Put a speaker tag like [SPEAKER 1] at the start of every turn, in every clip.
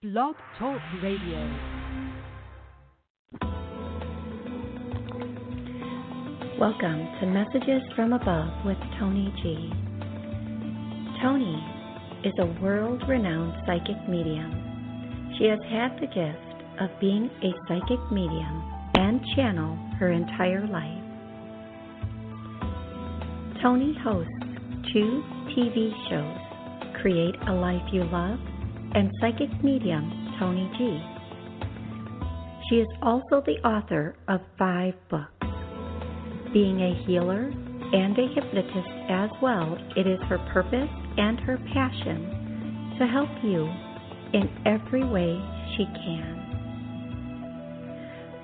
[SPEAKER 1] Blog Talk Radio.
[SPEAKER 2] Welcome to Messages from Above with Toni G. Toni is a world-renowned psychic medium. She has had the gift of being a psychic medium and channel her entire life. Toni hosts 2 TV shows, Create a Life You Love and Psychic Medium Toni G. She is also the author of 5 books. Being a healer and a hypnotist as well, it is her purpose and her passion to help you in every way she can.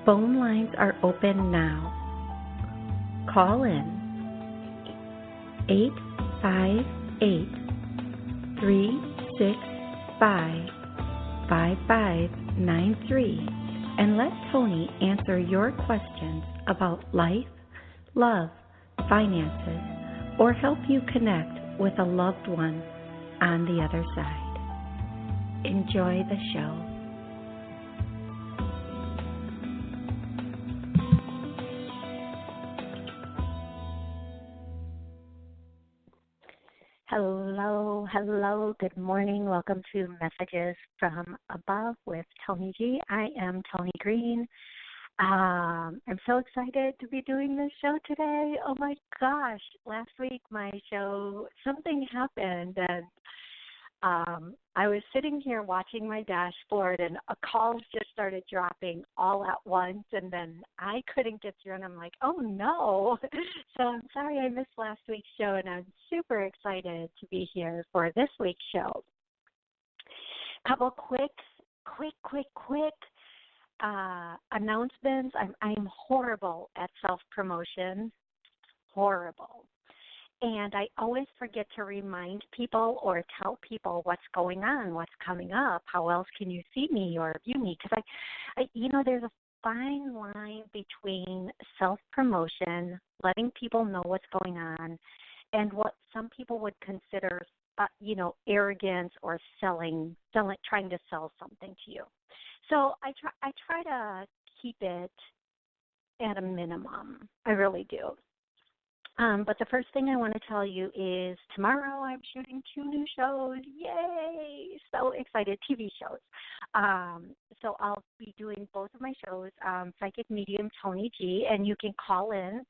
[SPEAKER 2] Phone lines are open now. Call in 858-365-5593 and let Toni answer your questions about life, love, finances, or help you connect with a loved one on the other side. Enjoy the show. Hello, good morning. Welcome to Messages from Above with Toni G. I am Toni Greene. I'm so excited to be doing this show today. Oh my gosh, last week my show, something happened and I was sitting here watching my dashboard and calls just started dropping all at once and then I couldn't get through and I'm like, oh no. So I'm sorry I missed last week's show and I'm super excited to be here for this week's show. Couple quick announcements. I'm horrible at self-promotion, horrible. And I always forget to remind people or tell people what's going on, what's coming up, how else can you see me or view me? Because there's a fine line between self-promotion, letting people know what's going on, and what some people would consider, arrogance or trying to sell something to you. So I try to keep it at a minimum. I really do. But the first thing I want to tell you is tomorrow I'm shooting 2 new shows. Yay! So excited. TV shows. So I'll be doing both of my shows, Psychic Medium Toni G, and you can call in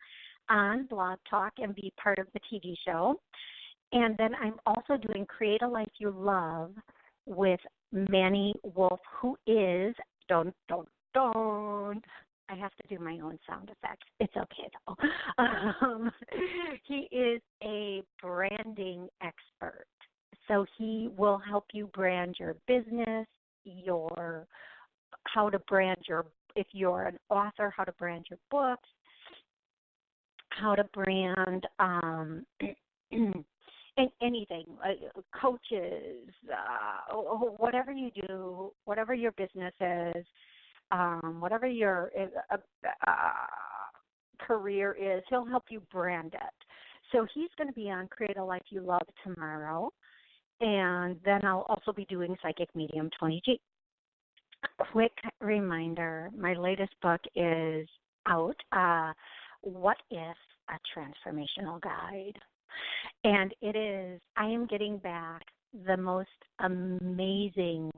[SPEAKER 2] on Blog Talk and be part of the TV show. And then I'm also doing Create a Life You Love with Manny Wolf, who is, don't. I have to do my own sound effects. It's okay, though. He is a branding expert. So he will help you brand your business, how to brand if you're an author, how to brand your books, how to brand anything, coaches, whatever you do, whatever your business is, whatever your career is, he'll help you brand it. So he's going to be on Create a Life You Love tomorrow, and then I'll also be doing Psychic Medium Toni G. Quick reminder, my latest book is out, What If, a Transformational Guide. And I am getting back the most amazing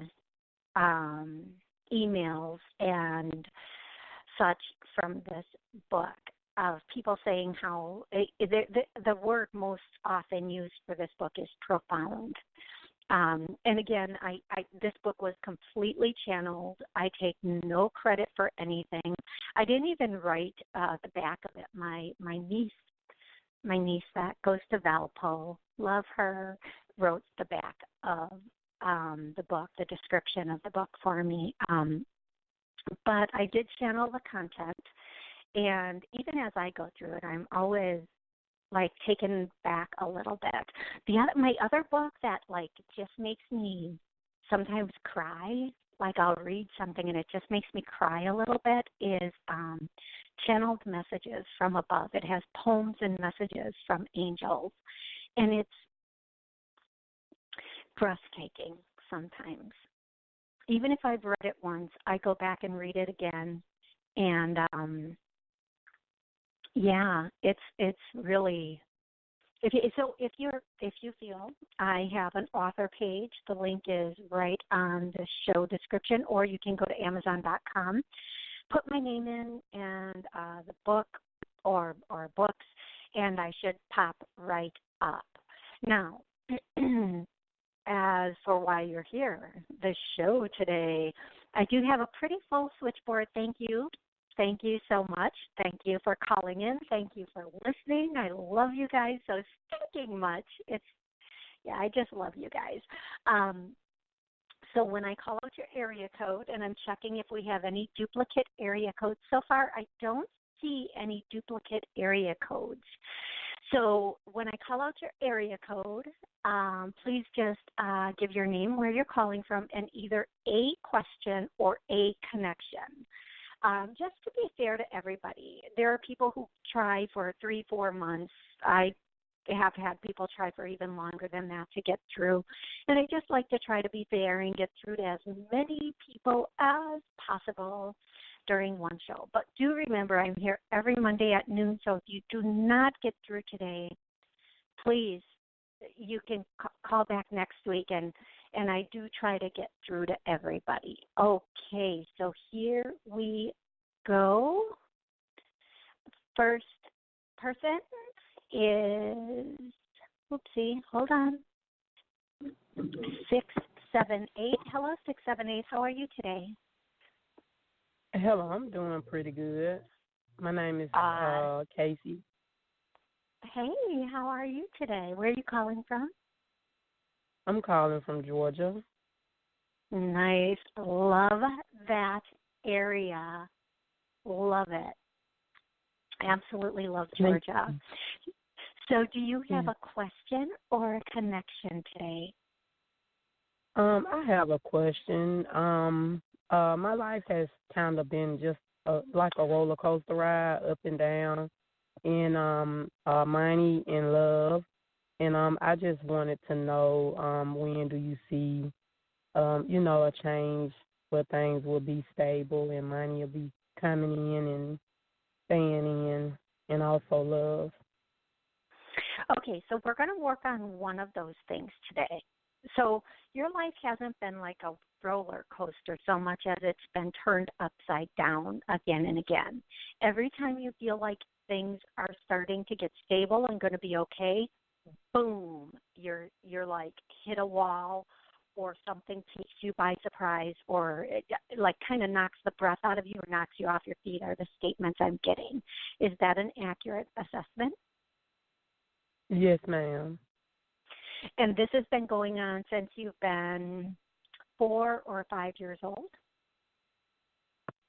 [SPEAKER 2] emails and such from this book of people saying how the word most often used for this book is profound. And again, this book was completely channeled. I take no credit for anything. I didn't even write the back of it. My niece that goes to Valpo, love her, wrote the back of the book, the description of the book for me. But I did channel the content, and even as I go through it, I'm always taken back a little bit. My other book that just makes me sometimes cry, I'll read something and it just makes me cry a little bit, is Channeled Messages from Above. It has poems and messages from angels, and it's breathtaking sometimes. even if I've read it once, I go back and read it again. And yeah, it's really if you feel, I have an author page. The link is right on the show description, or you can go to Amazon.com, put my name in and the book or books, and I should pop right up. Now, as for why you're here, the show today, I do have a pretty full switchboard. Thank you. Thank you so much. Thank you for calling in. Thank you for listening. I love you guys so stinking much. I just love you guys. So when I call out your area code, and I'm checking if we have any duplicate area codes, so far I don't see any duplicate area codes. So when I call out your area code, please just give your name, where you're calling from, and either a question or a connection. Just to be fair to everybody, there are people who try for 3-4 months. I have had people try for even longer than that to get through. And I just like to try to be fair and get through to as many people as possible during one show. But do remember, I'm here every Monday at noon, so if you do not get through today, please, you can call back next week, and I do try to get through to everybody. Okay, so here we go. First person is, hold on, 678. Hello, 678. How are you today?
[SPEAKER 3] Hello, I'm doing pretty good. My name is Casey.
[SPEAKER 2] Hey, how are you today? Where are you calling from?
[SPEAKER 3] I'm calling from Georgia.
[SPEAKER 2] Nice. Love that area. Love it. Absolutely love Georgia. So do you have a question or a connection today?
[SPEAKER 3] I have a question. My life has kind of been just like a roller coaster ride, up and down, in money and love. And I just wanted to know, when do you see, a change where things will be stable and money will be coming in and staying in, and also love.
[SPEAKER 2] Okay, so we're going to work on one of those things today. So your life hasn't been like a roller coaster so much as it's been turned upside down again and again. Every time you feel like things are starting to get stable and going to be okay, boom, you're like hit a wall, or something takes you by surprise, or it, like kind of knocks the breath out of you or knocks you off your feet are the statements I'm getting. Is that an accurate assessment?
[SPEAKER 3] Yes, ma'am.
[SPEAKER 2] And this has been going on since you've been 4 or 5 years old?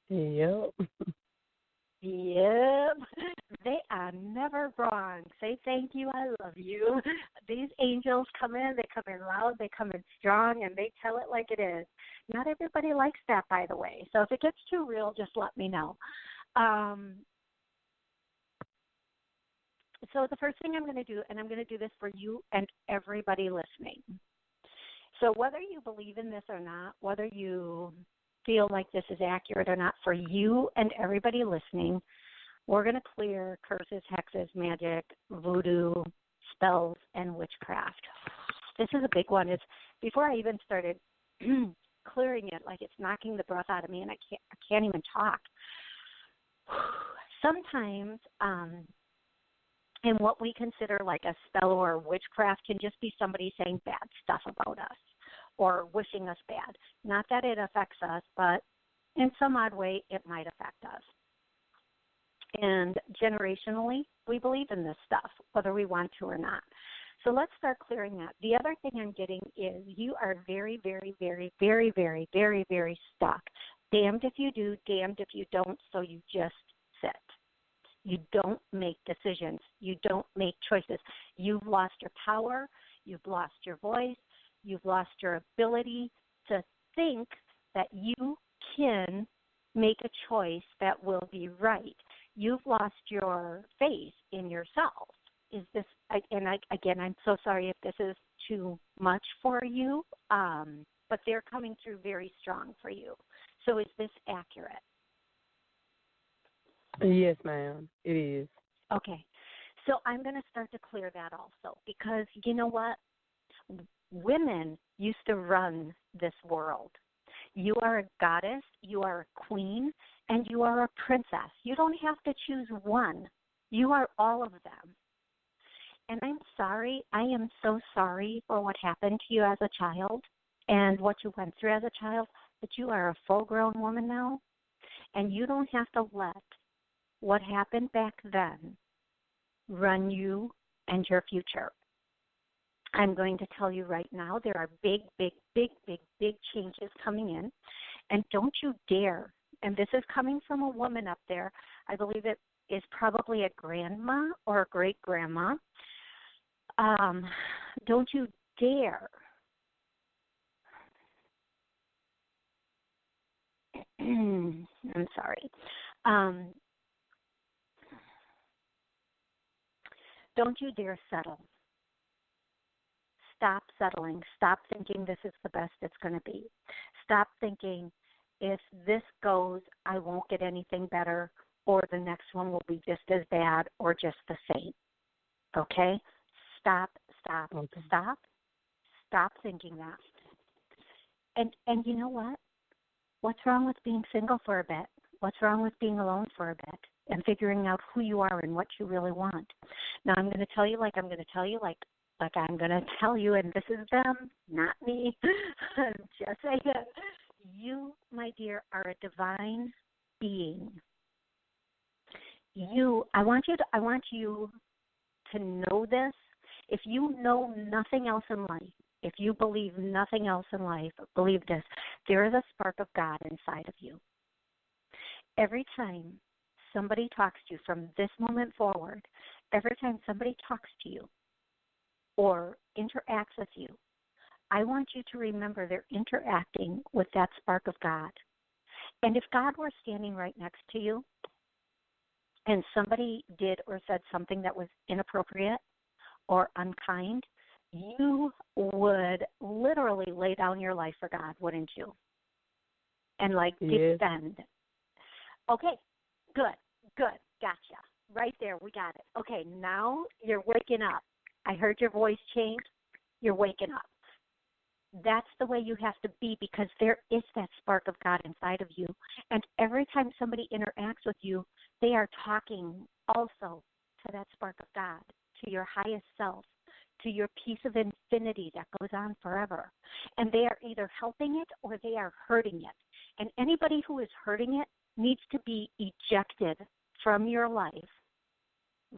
[SPEAKER 3] Yep.
[SPEAKER 2] Yep. They are never wrong. Say thank you, I love you. These angels come in, they come in loud, they come in strong, and they tell it like it is. Not everybody likes that, by the way. So if it gets too real, just let me know. So the first thing I'm going to do, and I'm going to do this for you and everybody listening. So whether you believe in this or not, whether you feel like this is accurate or not, for you and everybody listening, we're going to clear curses, hexes, magic, voodoo, spells, and witchcraft. This is a big one. It's before I even started clearing it, like it's knocking the breath out of me, and I can't even talk. Sometimes, and what we consider like a spell or witchcraft can just be somebody saying bad stuff about us or wishing us bad. Not that it affects us, but in some odd way it might affect us. And generationally, we believe in this stuff, whether we want to or not. So let's start clearing that. The other thing I'm getting is you are very, very, very, very, very, very, very stuck. Damned if you do, damned if you don't, so you just sit. You don't make decisions. You don't make choices. You've lost your power. You've lost your voice. You've lost your ability to think that you can make a choice that will be right. You've lost your faith in yourself. Is this, again, I'm so sorry if this is too much for you. but they're coming through very strong for you. So is this accurate?
[SPEAKER 3] Yes, ma'am, it is.
[SPEAKER 2] Okay. So I'm going to start to clear that also, because you know what? Women used to run this world. You are a goddess, you are a queen, and you are a princess. You don't have to choose one. You are all of them. And I'm sorry. I am so sorry for what happened to you as a child and what you went through as a child, but you are a full-grown woman now, and you don't have to let what happened back then run you and your future. I'm going to tell you right now, there are big, big, big, big, big changes coming in, and don't you dare, and this is coming from a woman up there, I believe it is probably a grandma or a great-grandma. Don't you dare I'm sorry. Don't you dare settle. Stop settling. Stop thinking this is the best it's going to be. Stop thinking if this goes, I won't get anything better, or the next one will be just as bad or just the same. Okay? Stop,
[SPEAKER 3] Okay.
[SPEAKER 2] stop thinking that. And you know what? What's wrong with being single for a bit? What's wrong with being alone for a bit and figuring out who you are and what you really want? Now I'm going to tell you like I'm going to tell you like I'm going to tell you, and this is them, not me. I'm just saying, you, my dear, are a divine being. I want you to know this. If you know nothing else in life, if you believe nothing else in life, believe this. There is a spark of God inside of you. Every time somebody talks to you from this moment forward, every time somebody talks to you or interacts with you, I want you to remember they're interacting with that spark of God. And if God were standing right next to you and somebody did or said something that was inappropriate or unkind, you would literally lay down your life for God, wouldn't you? And
[SPEAKER 3] Yes.
[SPEAKER 2] defend. Okay, good, gotcha. Right there, we got it. Okay, now you're waking up. I heard your voice change. You're waking up. That's the way you have to be, because there is that spark of God inside of you. And every time somebody interacts with you, they are talking also to that spark of God, to your highest self, to your piece of infinity that goes on forever. And they are either helping it or they are hurting it. And anybody who is hurting it needs to be ejected from your life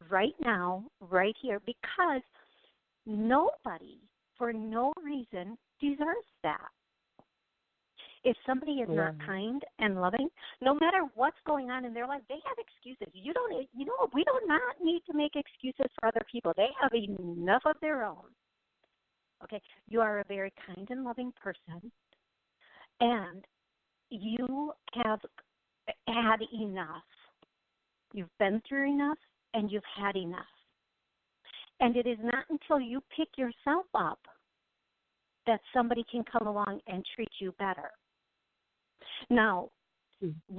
[SPEAKER 2] right now, right here, because nobody, for no reason, deserves that. If somebody is not kind and loving, no matter what's going on in their life, they have excuses. We do not need to make excuses for other people. They have enough of their own. Okay, you are a very kind and loving person, and you have had enough. You've been through enough, and you've had enough. And it is not until you pick yourself up that somebody can come along and treat you better. Now,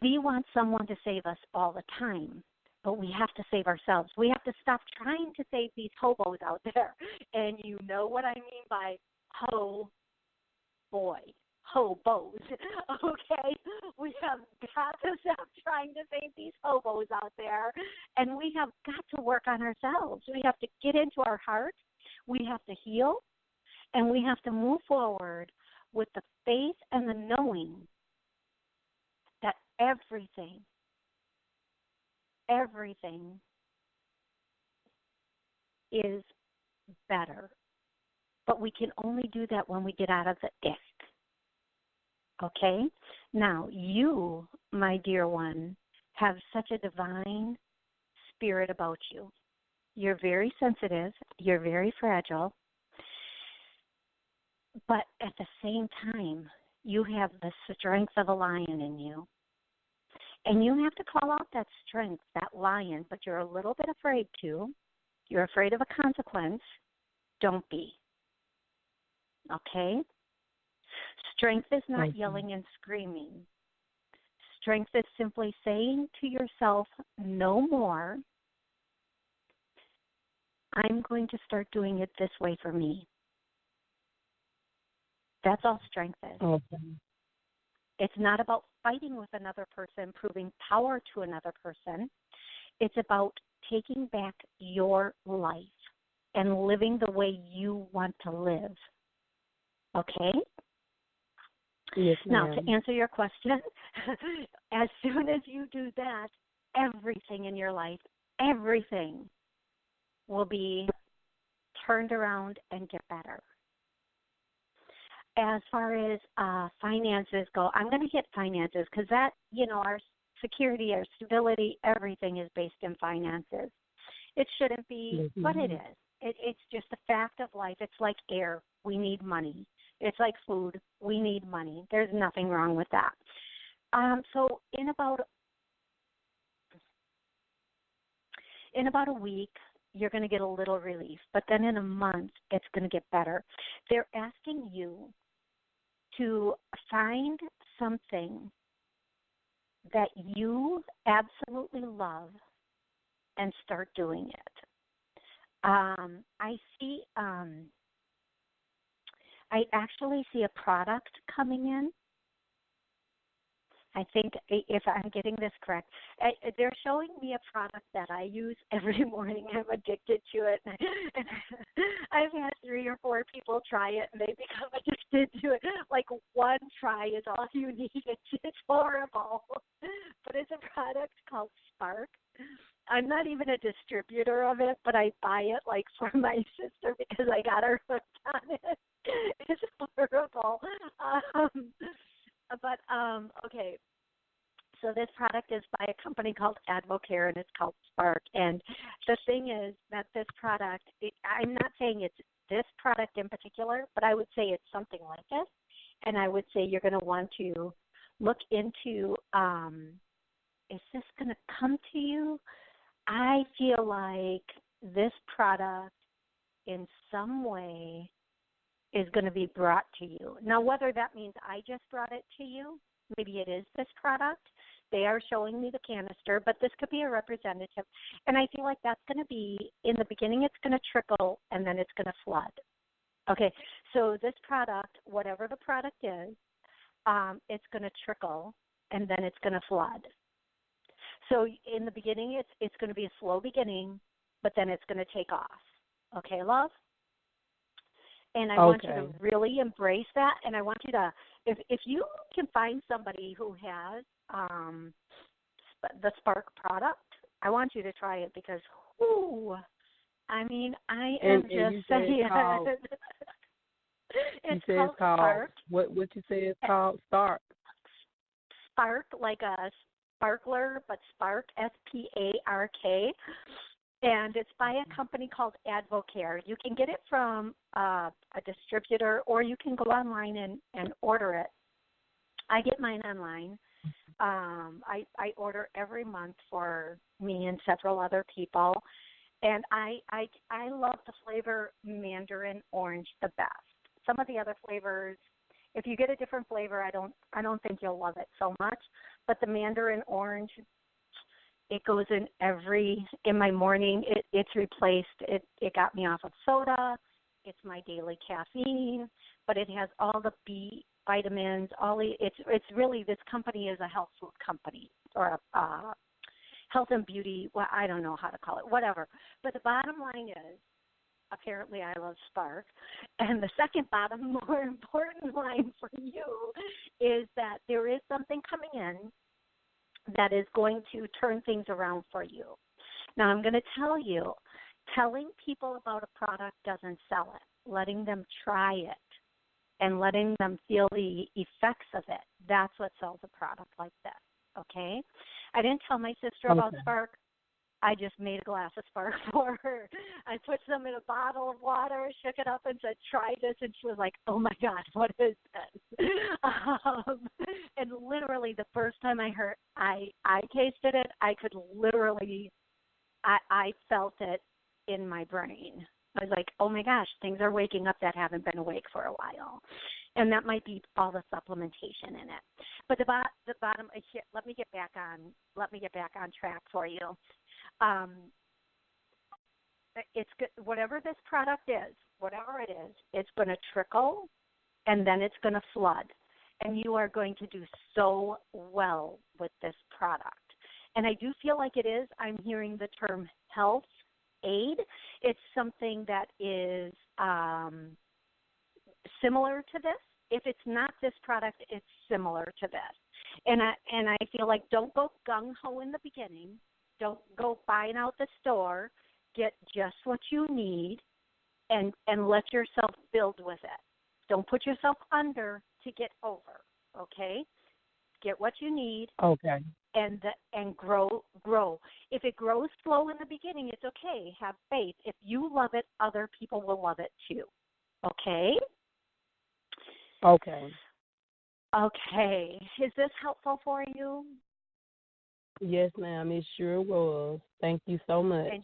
[SPEAKER 2] we want someone to save us all the time, but we have to save ourselves. We have to stop trying to save these hobos out there. And you know what I mean by hobos, okay? We have got to stop trying to save these hobos out there, and we have got to work on ourselves. We have to get into our heart. We have to heal, and we have to move forward with the faith and the knowing that everything is better. But we can only do that when we get out of the ick. Okay? Now, you, my dear one, have such a divine spirit about you. You're very sensitive. You're very fragile. But at the same time, you have the strength of a lion in you. And you have to call out that strength, that lion, but you're a little bit afraid to. You're afraid of a consequence. Don't be. Okay? Strength is not
[SPEAKER 3] Okay.
[SPEAKER 2] yelling and screaming. Strength is simply saying to yourself, no more. I'm going to start doing it this way for me. That's all strength is.
[SPEAKER 3] Okay.
[SPEAKER 2] It's not about fighting with another person, proving power to another person. It's about taking back your life and living the way you want to live. Okay?
[SPEAKER 3] Yes,
[SPEAKER 2] Now,
[SPEAKER 3] ma'am.
[SPEAKER 2] to answer your question, as soon as you do that, everything in your life, everything will be turned around and get better. As far as finances go, I'm going to hit finances because that, our security, our stability, everything is based in finances. It shouldn't be,
[SPEAKER 3] Yes,
[SPEAKER 2] but it
[SPEAKER 3] ma'am.
[SPEAKER 2] is. It's just a fact of life. It's like air. We need money. It's like food. We need money. There's nothing wrong with that. So in about a week, you're going to get a little relief. But then in a month, it's going to get better. They're asking you to find something that you absolutely love and start doing it. I actually see a product coming in. I think if I'm getting this correct, they're showing me a product that I use every morning. I'm addicted to it. And I've had 3 or 4 people try it, and they become addicted to it. Like one try is all you need. It's horrible. But it's a product called Spark. I'm not even a distributor of it, but I buy it like for my sister because I got her hooked on it. It's horrible. Okay. So this product is by a company called Advocare, and it's called Spark. And the thing is that this product, I'm not saying it's this product in particular, but I would say it's something like this. And I would say you're going to want to look into, is this going to come to you? I feel like this product in some way is going to be brought to you. Now, whether that means I just brought it to you, maybe it is this product. They are showing me the canister, but this could be a representative. And I feel like that's going to be, in the beginning, it's going to trickle, and then it's going to flood. Okay, so this product, whatever the product is, it's going to trickle, and then it's going to flood. So in the beginning, it's going to be a slow beginning, but then it's going to take off. Okay, love? And I want you to really embrace that, and I want you to, if you can find somebody who has the Spark product, I want you to try it because, I mean, I am just saying. It's called Spark.
[SPEAKER 3] What you say it's called? Spark.
[SPEAKER 2] Spark, like a sparkler, but Spark, Spark. And it's by a company called Advocare. You can get it from a distributor, or you can go online and order it. I get mine online. I order every month for me and several other people. And I love the flavor mandarin orange the best. Some of the other flavors, if you get a different flavor, I don't think you'll love it so much. But the mandarin orange, it goes in my morning. It's replaced. It got me off of soda. It's my daily caffeine, but it has all the B vitamins. It's really, this company is a health food company, or a health and beauty. Well, I don't know how to call it, whatever. But the bottom line is, apparently I love Spark. And the second bottom, more important line for you is that there is something coming in that is going to turn things around for you. Now, I'm going to tell you, telling people about a product doesn't sell it. Letting them try it and letting them feel the effects of it, that's what sells a product like this, okay? I didn't tell my sister about Spark. I just made a glass of Spark for her. I put some in a bottle of water, shook it up, and said, try this. And she was like, oh, my God, what is this? And literally the first time I tasted it, I could literally, I felt it in my brain. I was like, oh my gosh, things are waking up that haven't been awake for a while. And that might be all the supplementation in it. But the bottom, let me get back on track for you. It's good, whatever this product is, whatever it is, it's going to trickle, and then it's going to flood. And you are going to do so well with this product. And I do feel like it is. I'm hearing the term health aid. It's something that is similar to this. If it's not this product, it's similar to this. And I feel like don't go gung-ho in the beginning. Don't go buying out the store. Get just what you need and let yourself build with it. Don't put yourself under to get over, okay? Get what you need.
[SPEAKER 3] Okay.
[SPEAKER 2] And grow. If it grows slow in the beginning, it's okay. Have faith. If you love it, other people will love it too. Okay?
[SPEAKER 3] Okay.
[SPEAKER 2] Okay. Is this helpful for you?
[SPEAKER 3] Yes, ma'am. It sure was. Thank you so much.
[SPEAKER 2] And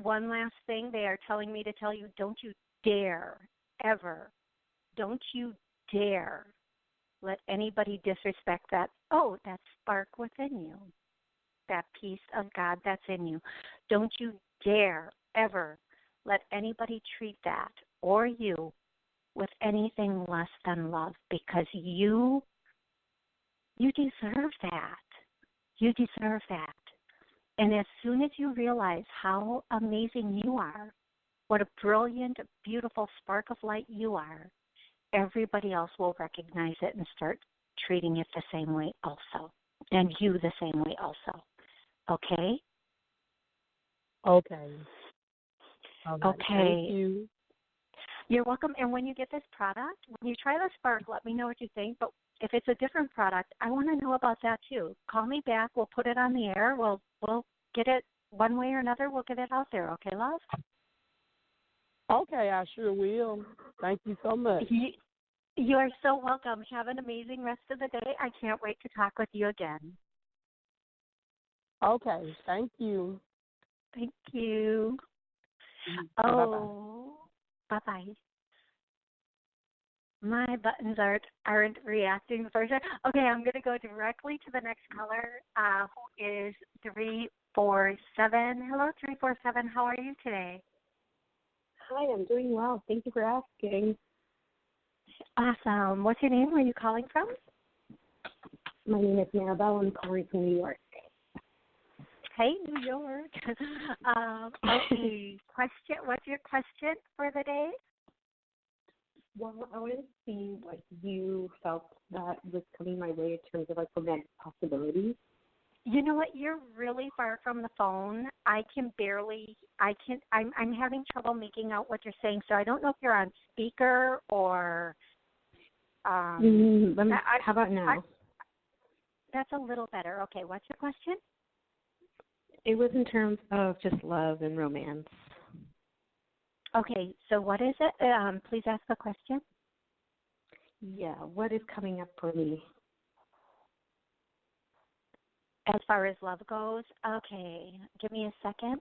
[SPEAKER 2] one last thing, they are telling me to tell you, don't you dare, ever, don't you dare let anybody disrespect that spark within you, that peace of God that's in you. Don't you dare ever let anybody treat that or you with anything less than love, because you deserve that. You deserve that. And as soon as you realize how amazing you are, what a brilliant, beautiful spark of light you are, everybody else will recognize it and start treating it the same way also, and you the same way also. Okay?
[SPEAKER 3] Okay. All right.
[SPEAKER 2] Okay.
[SPEAKER 3] Thank you.
[SPEAKER 2] You're welcome. And when you get this product, when you try the Spark, let me know what you think. But if it's a different product, I want to know about that too. Call me back. We'll put it on the air. We'll get it one way or another. We'll get it out there. Okay, love?
[SPEAKER 3] Okay, I sure will. Thank you so much.
[SPEAKER 2] You are so welcome. Have an amazing rest of the day. I can't wait to talk with you again.
[SPEAKER 3] Okay, thank you.
[SPEAKER 2] Thank you. Oh, bye-bye. My buttons aren't reacting for sure. Okay, I'm going to go directly to the next caller, who is 347. Hello, 347. How are you today?
[SPEAKER 4] Hi, I'm doing well. Thank you for asking.
[SPEAKER 2] Awesome. What's your name? Where are you calling from?
[SPEAKER 4] My name is Maribel. I'm calling from New York.
[SPEAKER 2] Hey, New York. Okay. Question. What's your question for the day?
[SPEAKER 4] Well, I wanted to see what you felt that was coming my way in terms of like romantic possibilities.
[SPEAKER 2] You know what? You're really far from the phone. I'm having trouble making out what you're saying, so I don't know if you're on speaker or.
[SPEAKER 4] How about now?
[SPEAKER 2] That's a little better. Okay, what's your question?
[SPEAKER 4] It was in terms of just love and romance.
[SPEAKER 2] Okay, so what is it? Please ask the question.
[SPEAKER 4] Yeah, what is coming up for me?
[SPEAKER 2] As far as love goes, okay, give me a second.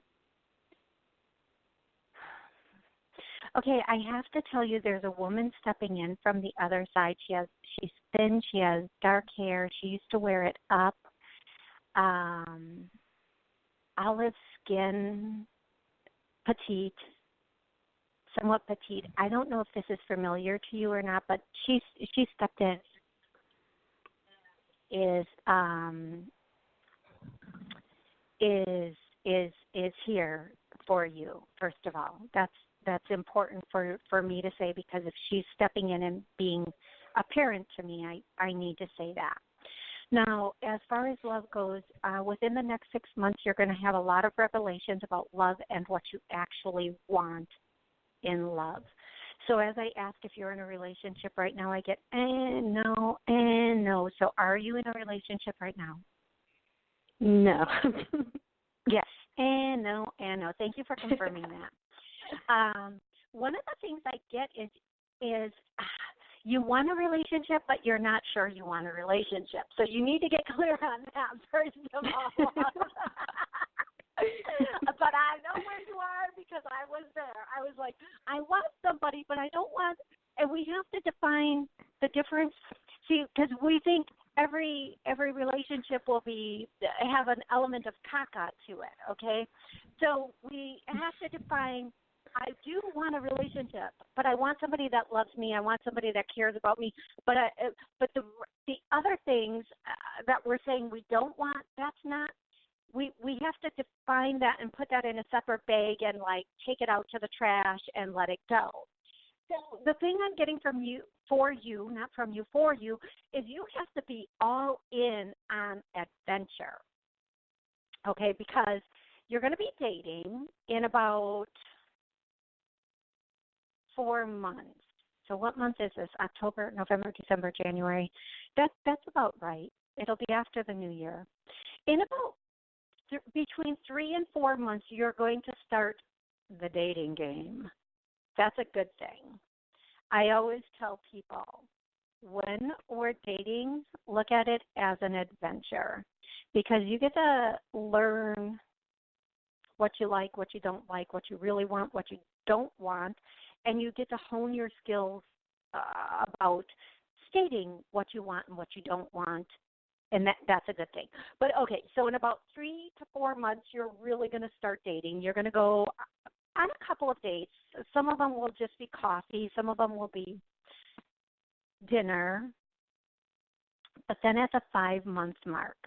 [SPEAKER 2] Okay, I have to tell you, there's a woman stepping in from the other side. She's thin, she has dark hair. She used to wear it up. Olive skin, petite, somewhat petite. I don't know if this is familiar to you or not, but she stepped in. Is here for you. First of all, that's important for me to say, because if she's stepping in and being apparent to me, I need to say that. Now, as far as love goes, within the next 6 months, you're going to have a lot of revelations about love and what you actually want in love. So as I ask if you're in a relationship right now, I get, no, no. So are you in a relationship right now?
[SPEAKER 4] No.
[SPEAKER 2] Yes, and no. Thank you for confirming that. One of the things I get is you want a relationship, but you're not sure you want a relationship. So you need to get clear on that, first of all. But I know where you are because I was there. I was like, I want somebody, but I don't want. And we have to define the difference. See, because we think every relationship will have an element of caca to it. Okay, so we have to define. I do want a relationship, but I want somebody that loves me. I want somebody that cares about me. But the other things that we're saying we don't want, that's not. We have to define that and put that in a separate bag and like take it out to the trash and let it go. So the thing I'm getting from you, for you, not from you, for you, is you have to be all in on adventure. Okay, because you're going to be dating in about 4 months. So what month is this? October, November, December, January. That's about right. It'll be after the new year. In about between 3 and 4 months, you're going to start the dating game. That's a good thing. I always tell people, when we're dating, look at it as an adventure because you get to learn what you like, what you don't like, what you really want, what you don't want, and you get to hone your skills about stating what you want and what you don't want, and that's a good thing. But, okay, so in about 3 to 4 months, you're really going to start dating. You're going to go on a couple of dates. Some of them will just be coffee. Some of them will be dinner. But then at the 5-month mark,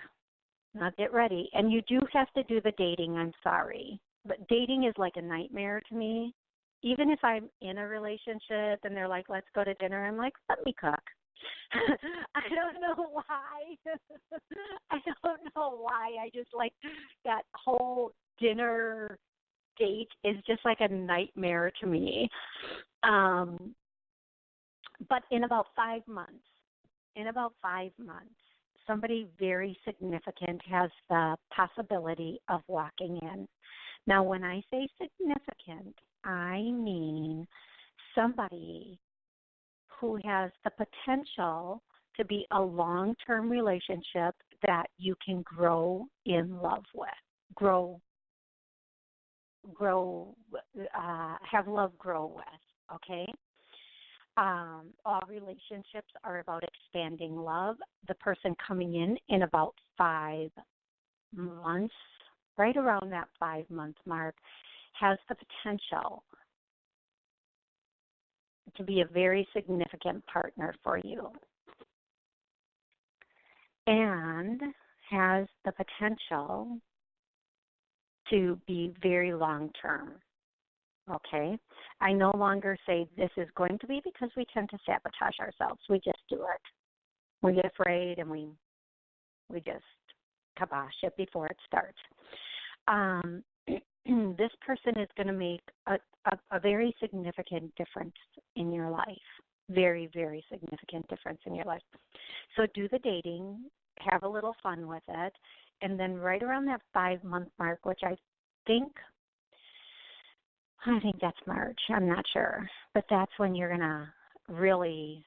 [SPEAKER 2] now get ready. And you do have to do the dating, I'm sorry. But dating is like a nightmare to me. Even if I'm in a relationship and they're like, let's go to dinner, I'm like, let me cook. I don't know why. I don't know why. I just like that whole dinner date is just like a nightmare to me. But in about 5 months, somebody very significant has the possibility of walking in. Now, when I say significant, I mean somebody who has the potential to be a long-term relationship that you can grow in love with, have love grow with, okay? All relationships are about expanding love. The person coming in about 5 months, right around that 5-month mark, has the potential to be a very significant partner for you and has the potential to be very long-term, okay? I no longer say this is going to be because we tend to sabotage ourselves. We just do it. We get afraid and we just kibosh it before it starts. This person is going to make a very significant difference in your life. Very, very significant difference in your life. So do the dating, have a little fun with it, and then right around that 5-month mark, which I think that's March. I'm not sure. But that's when you're going to really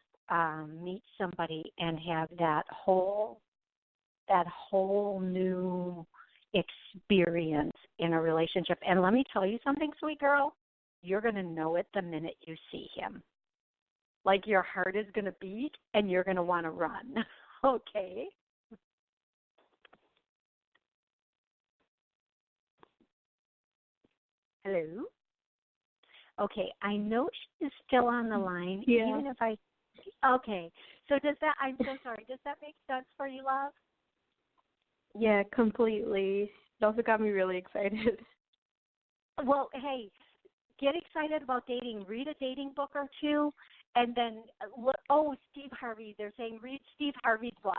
[SPEAKER 2] meet somebody and have that whole new experience in a relationship. And let me tell you something, sweet girl, you're going to know it the minute you see him. Like your heart is going to beat and you're going to want to run. Okay? Hello? Okay, I know she's still on the line.
[SPEAKER 4] Yeah.
[SPEAKER 2] Even if okay. So I'm so sorry. Does that make sense for you, love?
[SPEAKER 4] Yeah, completely. It also got me really excited.
[SPEAKER 2] Well, hey, get excited about dating. Read a dating book or two, and then look. Oh, Steve Harvey. They're saying read Steve Harvey's book.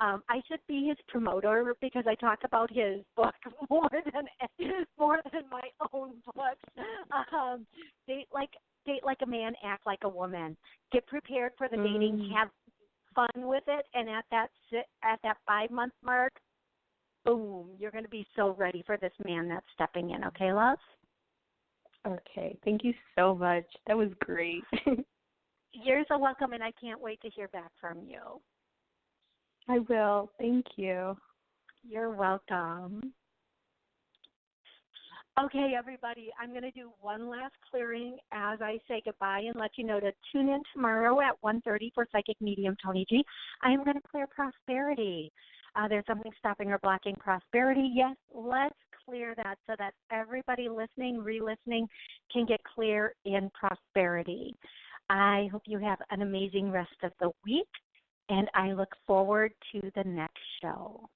[SPEAKER 2] I should be his promoter because I talk about his book more than my own books. Date like a man, act like a woman. Get prepared for the dating. Have fun with it, and at that 5-month mark, boom, you're going to be so ready for this man that's stepping in. Okay, love?
[SPEAKER 4] Okay, thank you so much. That was great.
[SPEAKER 2] You're so welcome, and I can't wait to hear back from you.
[SPEAKER 4] I will. Thank you.
[SPEAKER 2] You're welcome. Okay, everybody, I'm going to do one last clearing as I say goodbye and let you know to tune in tomorrow at 1:30 for Psychic Medium Toni G. I am going to clear prosperity. There's something stopping or blocking prosperity. Yes, let's clear that so that everybody listening, re-listening, can get clear in prosperity. I hope you have an amazing rest of the week, and I look forward to the next show.